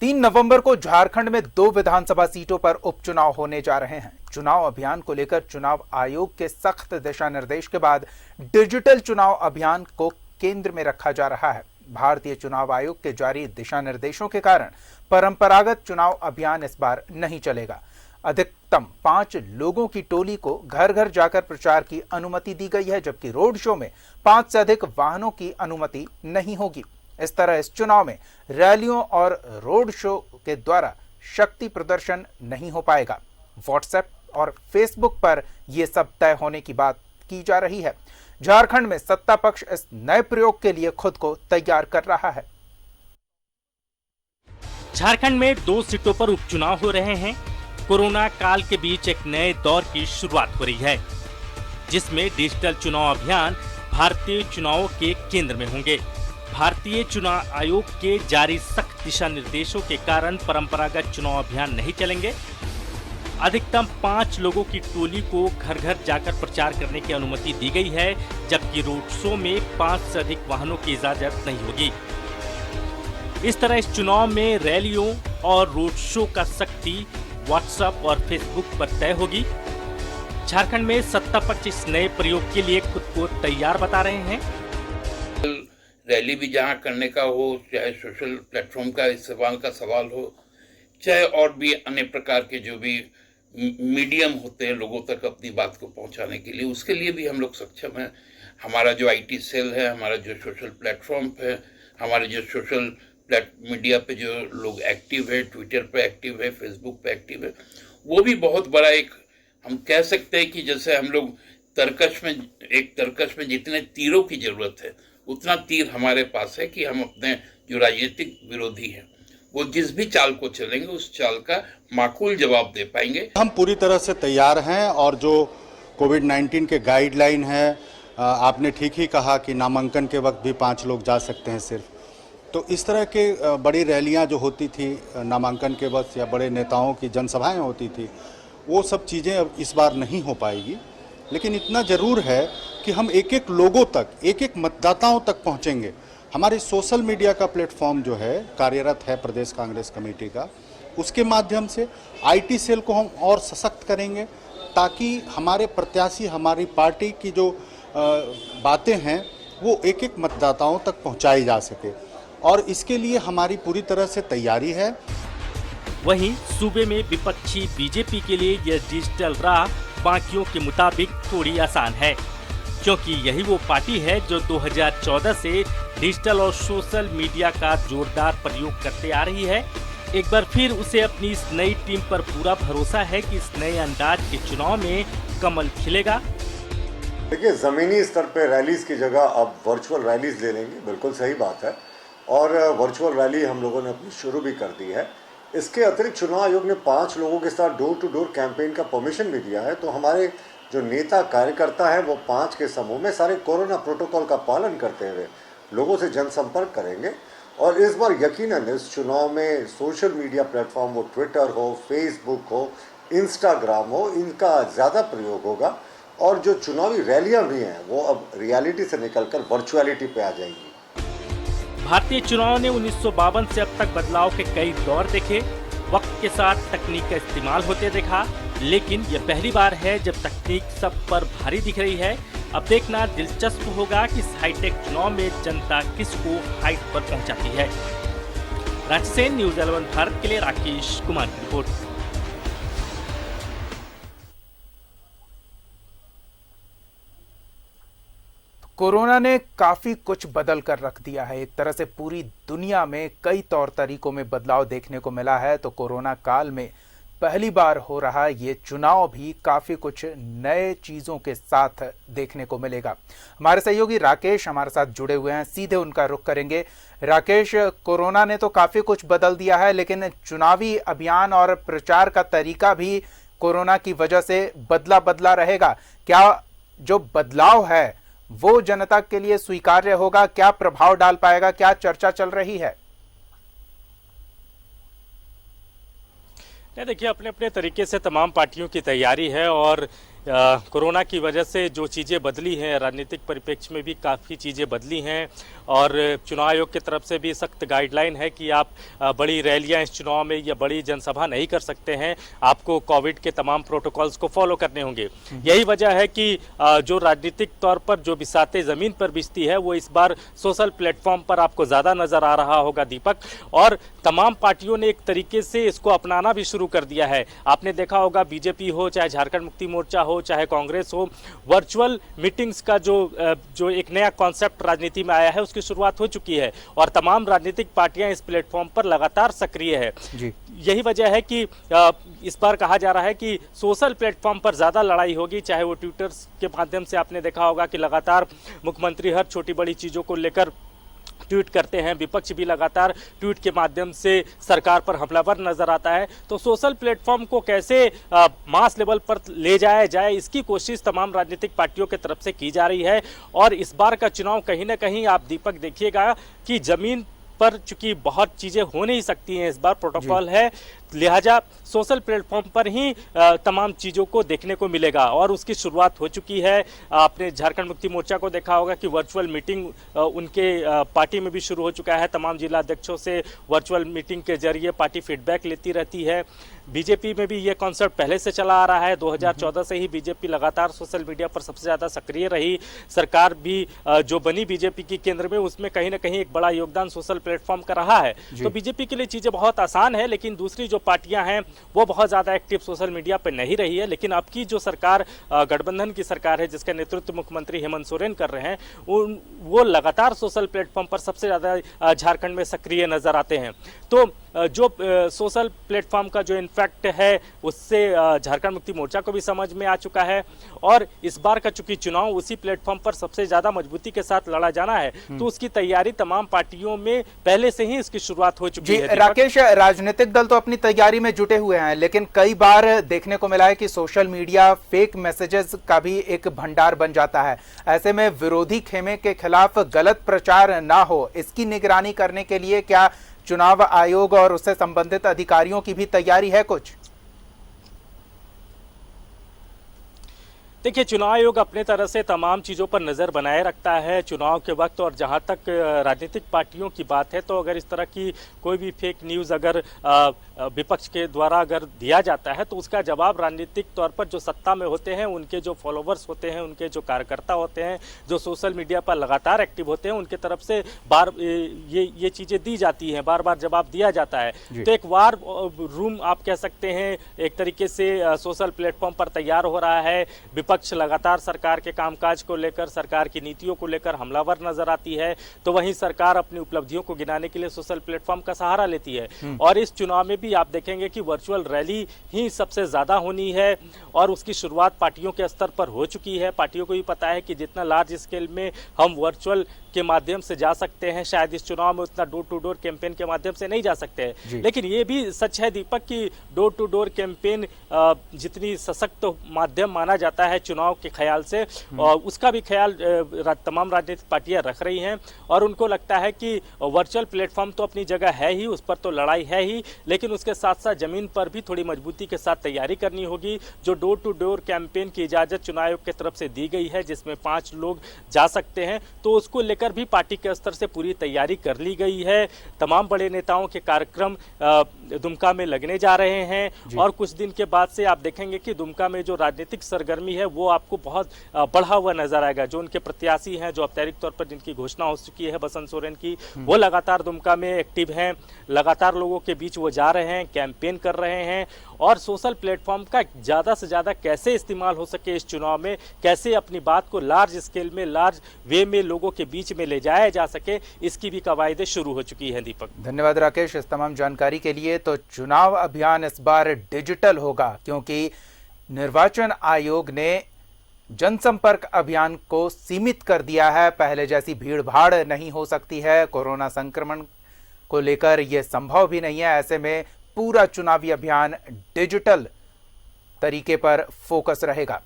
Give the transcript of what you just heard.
3 नवंबर को झारखंड में 2 विधानसभा सीटों पर उपचुनाव होने जा रहे हैं। चुनाव अभियान को लेकर चुनाव आयोग के सख्त दिशा निर्देश के बाद डिजिटल चुनाव अभियान को केंद्र में रखा जा रहा है। भारतीय चुनाव आयोग के जारी दिशा निर्देशों के कारण परंपरागत चुनाव अभियान इस बार नहीं चलेगा। अधिकतम 5 लोगों की टोली को घर घर जाकर प्रचार की अनुमति दी गई है, जबकि रोड शो में 5 से अधिक वाहनों की अनुमति नहीं होगी। इस तरह इस चुनाव में रैलियों और रोड शो के द्वारा शक्ति प्रदर्शन नहीं हो पाएगा। व्हाट्सएप और फेसबुक पर यह सब तय होने की बात की जा रही है। झारखंड में सत्ता पक्ष इस नए प्रयोग के लिए खुद को तैयार कर रहा है। झारखंड में 2 सीटों पर उपचुनाव हो रहे हैं। कोरोना काल के बीच एक नए दौर की शुरुआत हो रही है, जिसमें डिजिटल चुनाव अभियान भारतीय चुनावों के केंद्र में होंगे। भारतीय चुनाव आयोग के जारी सख्त दिशा निर्देशों के कारण परंपरागत चुनाव अभियान नहीं चलेंगे। अधिकतम 5 लोगों की टोली को घर घर जाकर प्रचार करने की अनुमति दी गई है, जबकि रोड शो में 5 से अधिक वाहनों की इजाजत नहीं होगी। इस तरह इस चुनाव में रैलियों और रोड शो का सख्ती व्हाट्सएप और फेसबुक पर तय होगी। झारखंड में सत्ता पक्ष इस नए प्रयोग के लिए खुद को तैयार बता रहे हैं। रैली भी जहां करने का हो, चाहे सोशल प्लेटफॉर्म का इस्तेमाल का सवाल हो, चाहे और भी अन्य प्रकार के जो भी मीडियम होते हैं लोगों तक अपनी बात को पहुंचाने के लिए, उसके लिए भी हम लोग सक्षम हैं। हमारा जो आईटी सेल है, हमारा जो सोशल प्लेटफॉर्म है, हमारे जो सोशल मीडिया पे जो लोग एक्टिव है, ट्विटर पे एक्टिव है, फेसबुक पे एक्टिव है, वो भी बहुत बड़ा एक हम कह सकते हैं कि जैसे हम लोग तरकश में जितने तीरों की जरूरत है उतना तीर हमारे पास है कि हम अपने जो राजनीतिक विरोधी हैं वो जिस भी चाल को चलेंगे उस चाल का माकूल जवाब दे पाएंगे। हम पूरी तरह से तैयार हैं और जो कोविड-19 के गाइडलाइन है, आपने ठीक ही कहा कि नामांकन के वक्त भी 5 लोग जा सकते हैं सिर्फ। तो इस तरह के बड़ी रैलियां जो होती थी नामांकन के वक्त या बड़े नेताओं की जनसभाएं होती थी, वो सब चीज़ें अब इस बार नहीं हो पाएगी। लेकिन इतना ज़रूर है कि हम एक एक लोगों तक, एक एक मतदाताओं तक पहुंचेंगे। हमारे सोशल मीडिया का प्लेटफॉर्म जो है कार्यरत है प्रदेश कांग्रेस कमेटी का, उसके माध्यम से आईटी सेल को हम और सशक्त करेंगे ताकि हमारे प्रत्याशी, हमारी पार्टी की जो बातें हैं वो एक एक मतदाताओं तक पहुंचाई जा सके, और इसके लिए हमारी पूरी तरह से तैयारी है। वहीं सूबे में विपक्षी बीजेपी के लिए यह डिजिटल राह बाकियों के मुताबिक थोड़ी आसान है, क्योंकि यही वो पार्टी है जो 2014 से डिजिटल और सोशल मीडिया का जोरदार प्रयोग करते आ रही है। एक बार फिर उसे अपनी इस नई टीम पर पूरा भरोसा है कि इस नए अंदाज के चुनाव में कमल खिलेगा। देखिए, जमीनी स्तर पे रैलीज की जगह अब वर्चुअल रैलीज ले लेंगे, बिल्कुल सही बात है, और वर्चुअल रैली हम लोगों ने अपनी शुरू भी कर दी है। इसके अतिरिक्त चुनाव आयोग ने 5 लोगों के साथ डोर टू डोर कैंपेन का परमिशन भी दिया है। तो हमारे जो नेता कार्यकर्ता है वो 5 के समूह में सारे कोरोना प्रोटोकॉल का पालन करते हुए लोगों से जनसंपर्क करेंगे। और इस बार यकीनन इस चुनाव में सोशल मीडिया प्लेटफॉर्म, वो ट्विटर हो, फेसबुक हो, इंस्टाग्राम हो, इनका ज़्यादा प्रयोग होगा। और जो चुनावी रैलियां भी हैं वो अब रियलिटी से निकलकर वर्चुअलिटी पे आ जाएंगी। भारतीय चुनाव ने 1952 से अब तक बदलाव के कई दौर देखे, वक्त के साथ तकनीक का इस्तेमाल होते देखा, लेकिन यह पहली बार है जब तकनीक सब पर भारी दिख रही है। अब देखना दिलचस्प होगा कि इस हाईटेक चुनाव में जनता किसको हाइट पर पहुंचाती है। रांची से न्यूज़ 11 भारत के लिए राकेश कुमार की रिपोर्ट। कोरोना ने काफी कुछ बदल कर रख दिया है। एक तरह से पूरी दुनिया में कई तौर तरीकों में बदलाव देखने को मिला है, तो कोरोना काल में पहली बार हो रहा ये चुनाव भी काफी कुछ नए चीजों के साथ देखने को मिलेगा। हमारे सहयोगी राकेश हमारे साथ जुड़े हुए हैं, सीधे उनका रुख करेंगे। राकेश, कोरोना ने तो काफी कुछ बदल दिया है, लेकिन चुनावी अभियान और प्रचार का तरीका भी कोरोना की वजह से बदला रहेगा। क्या जो बदलाव है वो जनता के लिए स्वीकार्य होगा? क्या प्रभाव डाल पाएगा? क्या चर्चा चल रही है? देखिए, अपने अपने तरीके से तमाम पार्टियों की तैयारी है और कोरोना की वजह से जो चीज़ें बदली हैं, राजनीतिक परिप्रेक्ष्य में भी काफ़ी चीज़ें बदली हैं और चुनाव आयोग की तरफ से भी सख्त गाइडलाइन है कि आप बड़ी रैलियां इस चुनाव में या बड़ी जनसभा नहीं कर सकते हैं, आपको कोविड के तमाम प्रोटोकॉल्स को फॉलो करने होंगे। यही वजह है कि जो राजनीतिक तौर पर जो बिसाते ज़मीन पर बिछती है वो इस बार सोशल प्लेटफॉर्म पर आपको ज़्यादा नज़र आ रहा होगा दीपक, और तमाम पार्टियों ने एक तरीके से इसको अपनाना भी शुरू कर दिया है। आपने देखा होगा बीजेपी हो, चाहे झारखंड मुक्ति मोर्चा हो, चाहे कांग्रेस हो, वर्चुअल मीटिंग्स का जो एक नया कॉन्सेप्ट राजनीति में आया है उसकी शुरुआत हो चुकी है और तमाम राजनीतिक पार्टियां इस प्लेटफॉर्म पर लगातार सक्रिय है। यही वजह है कि इस बार कहा जा रहा है कि सोशल प्लेटफॉर्म पर ज़्यादा लड़ाई होगी, चाहे वो ट्विटर के माध्यम से आपने देखा होगा कि लगातार मुख्यमंत्री हर छोटी बड़ी चीज़ों को लेकर ट्वीट करते हैं, विपक्ष भी लगातार ट्वीट के माध्यम से सरकार पर हमलावर नजर आता है। तो सोशल प्लेटफॉर्म को कैसे मास लेवल पर ले जाया जाए, इसकी कोशिश तमाम राजनीतिक पार्टियों की तरफ से की जा रही है। और इस बार का चुनाव कहीं ना कहीं आप दीपक देखिएगा कि जमीन पर चूंकि बहुत चीजें हो नहीं सकती हैं, इस बार प्रोटोकॉल है, लिहाजा सोशल प्लेटफॉर्म पर ही तमाम चीज़ों को देखने को मिलेगा और उसकी शुरुआत हो चुकी है। आपने झारखंड मुक्ति मोर्चा को देखा होगा कि वर्चुअल मीटिंग उनके पार्टी में भी शुरू हो चुका है। तमाम जिला अध्यक्षों से वर्चुअल मीटिंग के जरिए पार्टी फीडबैक लेती रहती है। बीजेपी में भी ये कॉन्सेप्ट पहले से चला आ रहा है। 2014 से ही बीजेपी लगातार सोशल मीडिया पर सबसे ज़्यादा सक्रिय रही। सरकार भी जो बनी बीजेपी की केंद्र में, उसमें कहीं ना कहीं एक बड़ा योगदान सोशल प्लेटफॉर्म का रहा है। तो बीजेपी के लिए चीज़ें बहुत आसान है, लेकिन दूसरी जो पार्टियां हैं वो बहुत ज़्यादा एक्टिव सोशल मीडिया पर नहीं रही है। लेकिन अब की जो सरकार गठबंधन की सरकार है, जिसका नेतृत्व मुख्यमंत्री हेमंत सोरेन कर रहे हैं, वो लगातार सोशल प्लेटफॉर्म पर सबसे ज़्यादा झारखंड में सक्रिय नजर आते हैं। तो जो सोशल प्लेटफॉर्म का जो इन्फैक्ट है उससे झारखंड मुक्ति मोर्चा को भी समझ में आ चुका है और इस बार का चूंकि चुनाव उसी प्लेटफॉर्म पर सबसे ज़्यादा मजबूती के साथ लड़ा जाना है, तो उसकी तैयारी तमाम पार्टियों में पहले से ही इसकी शुरुआत हो चुकी है। राकेश, राजनीतिक दल तो अपनी तैयारी में जुटे हुए हैं, लेकिन कई बार देखने को मिला है कि सोशल मीडिया फेक मैसेजेस का भी एक भंडार बन जाता है। ऐसे में विरोधी खेमे के खिलाफ गलत प्रचार ना हो, इसकी निगरानी करने के लिए क्या चुनाव आयोग और उससे संबंधित अधिकारियों की भी तैयारी है कुछ? देखिए, चुनाव आयोग अपने तरह से तमाम चीज़ों पर नज़र बनाए रखता है चुनाव के वक्त। और जहां तक राजनीतिक पार्टियों की बात है, तो अगर इस तरह की कोई भी फेक न्यूज़ अगर विपक्ष के द्वारा अगर दिया जाता है, तो उसका जवाब राजनीतिक तौर पर जो सत्ता में होते हैं, उनके जो फॉलोवर्स होते हैं, उनके जो कार्यकर्ता होते हैं, जो सोशल मीडिया पर लगातार एक्टिव होते हैं, उनके तरफ से ये चीज़ें दी जाती हैं, बार बार जवाब दिया जाता है। तो एक वार रूम आप कह सकते हैं एक तरीके से सोशल प्लेटफॉर्म पर तैयार हो रहा है। विपक्ष लगातार सरकार के कामकाज को लेकर, सरकार की नीतियों को लेकर हमलावर नजर आती है, तो वहीं सरकार अपनी उपलब्धियों को गिनाने के लिए सोशल प्लेटफॉर्म का सहारा लेती है। और इस चुनाव में भी आप देखेंगे कि वर्चुअल रैली ही सबसे ज्यादा होनी है और उसकी शुरुआत पार्टियों के स्तर पर हो चुकी है। पार्टियों को भी पता है कि जितना लार्ज स्केल में हम वर्चुअल के माध्यम से जा सकते हैं, शायद इस चुनाव में उतना डोर टू डोर कैंपेन के माध्यम से नहीं जा सकते हैं। लेकिन ये भी सच है दीपक कि डोर टू डोर कैंपेन जितनी सशक्त माध्यम माना जाता है चुनाव के ख्याल से, उसका भी ख्याल तमाम राजनीतिक पार्टियां रख रही हैं और उनको लगता है कि वर्चुअल प्लेटफॉर्म तो अपनी जगह है ही, उस पर तो लड़ाई है ही, लेकिन उसके साथ साथ जमीन पर भी थोड़ी मजबूती के साथ तैयारी करनी होगी। जो डोर टू डोर कैंपेन की इजाजत चुनाव आयोग की तरफ से दी गई है, जिसमें 5 लोग जा सकते हैं, तो उसको लेकर भी पार्टी के स्तर से पूरी तैयारी कर ली गई है। तमाम बड़े नेताओं के कार्यक्रम दुमका में लगने जा रहे हैं और कुछ दिन के बाद से आप देखेंगे कि दुमका में जो राजनीतिक सरगर्मी है वो आपको बहुत बढ़ा हुआ नजर आएगा। जो उनके प्रत्याशी हैं, जो औपचारिक तौर पर जिनकी घोषणा हो चुकी है बसंत सोरेन की, वो लगातार दुमका में एक्टिव हैं, लगातार लोगों के बीच वो जा रहे हैं, कैंपेन कर रहे हैं और सोशल प्लेटफॉर्म का ज़्यादा से ज़्यादा कैसे इस्तेमाल हो सके इस चुनाव में, कैसे अपनी बात को लार्ज स्केल में, लार्ज वे में लोगों के बीच में ले जाया जा सके, इसकी भी कवायदें शुरू हो चुकी हैं। दीपक, धन्यवाद राकेश इस तमाम जानकारी के लिए। तो चुनाव अभियान इस बार डिजिटल होगा क्योंकि निर्वाचन आयोग ने जनसंपर्क अभियान को सीमित कर दिया है। पहले जैसी भीड़ भाड़ नहीं हो सकती है, कोरोना संक्रमण को लेकर यह संभव भी नहीं है। ऐसे में पूरा चुनावी अभियान डिजिटल तरीके पर फोकस रहेगा।